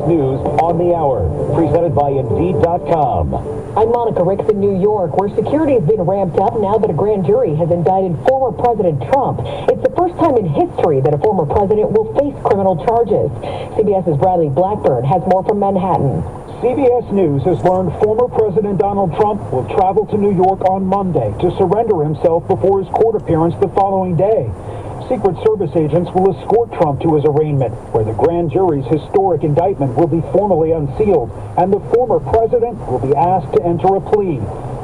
News on the Hour, presented by Indeed.com. I'm Monica Ricks in New York, where security has been ramped up now that a grand jury has indicted former President Trump. It's the first time in history that a former president will face criminal charges. CBS's Bradley Blackburn has more from Manhattan. CBS News has learned former President Donald Trump will travel to New York on Monday to surrender himself before his court appearance the following day. Secret Service agents will escort Trump to his arraignment, where the grand jury's historic indictment will be formally unsealed, and the former president will be asked to enter a plea.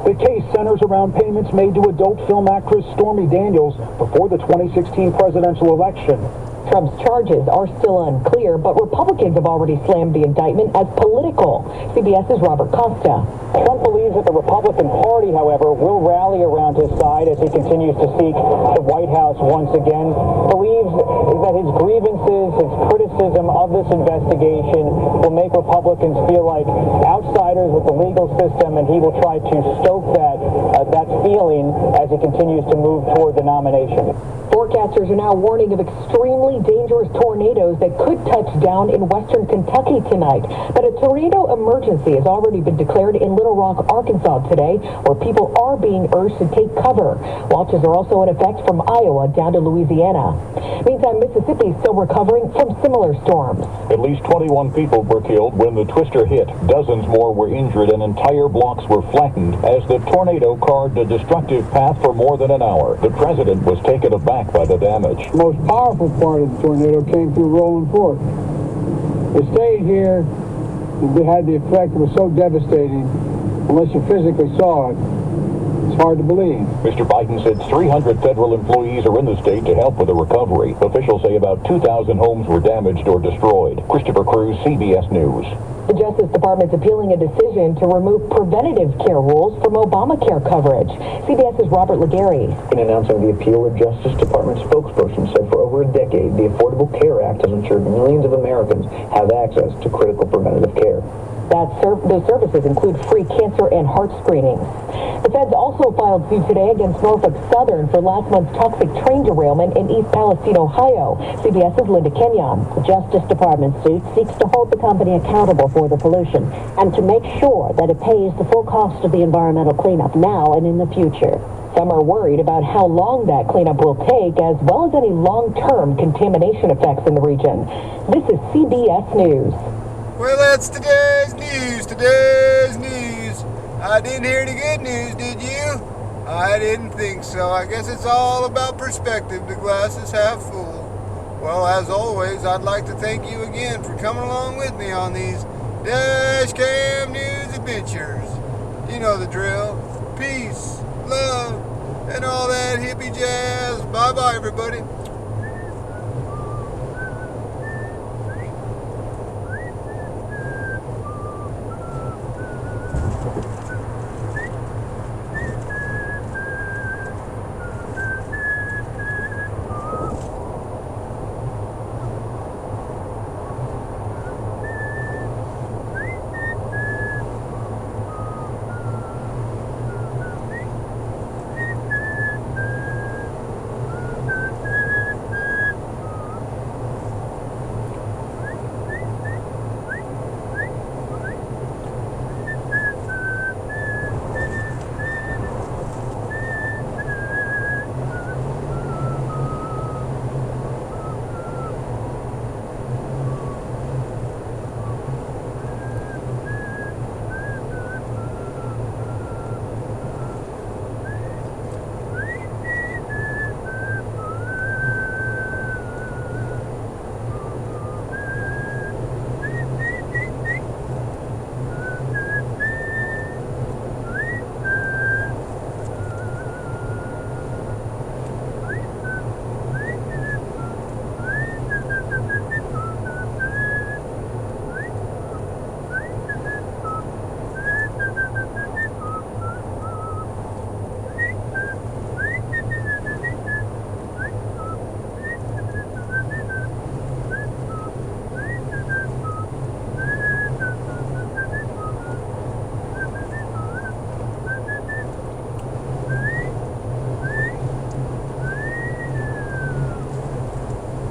The case centers around payments made to adult film actress Stormy Daniels before the 2016 presidential election. Trump's charges are still unclear, but Republicans have already slammed the indictment as political. CBS's Robert Costa. Trump believes that the Republican Party, however, will rally around his side as he continues to seek the White House once again. Believes that his grievances, his criticism of this investigation will make Republicans feel like outsiders with the legal system, and he will try to stoke that feeling as he continues to move toward the nomination. Forecasters are now warning of extremely dangerous tornadoes that could touch down in western Kentucky tonight. But a tornado emergency has already been declared in Little Rock, Arkansas today, where people are being urged to take cover. Watches are also in effect from Iowa down to Louisiana. Meantime, Mississippi is still recovering from similar storms. At least 21 people were killed when the twister hit. Dozens more were injured and entire blocks were flattened as the tornado carved a destructive path for more than an hour. The president was taken aback by the damage. The most powerful part of the tornado came through Rolling Fork. It stayed here and it had the effect that was so devastating. Unless you physically saw it, it's hard to believe. Mr. Biden said 300 federal employees are in the state to help with the recovery. Officials say about 2,000 homes were damaged or destroyed. Christopher Cruz, CBS News. The Justice Department's appealing a decision to remove preventative care rules from Obamacare coverage. CBS's Robert Legary. In announcing the appeal, the Justice Department spokesperson said for over a decade, the Affordable Care Act has ensured millions of Americans have access to critical preventative care. Those services include free cancer and heart screenings. The feds also filed suit today against Norfolk Southern for last month's toxic train derailment in East Palestine, Ohio. CBS's Linda Kenyon. The Justice Department suit seeks to hold the company accountable for the pollution and to make sure that it pays the full cost of the environmental cleanup now and in the future. Some are worried about how long that cleanup will take, as well as any long-term contamination effects in the region. This is CBS News. Well, that's today's news. I didn't hear any good news, did you? I didn't think so. I guess it's all about perspective. The glass is half full. Well, as always, I'd like to thank you again for coming along with me on these Dash Cam News adventures. You know the drill. Peace, love, and all that hippie jazz. Bye-bye, everybody.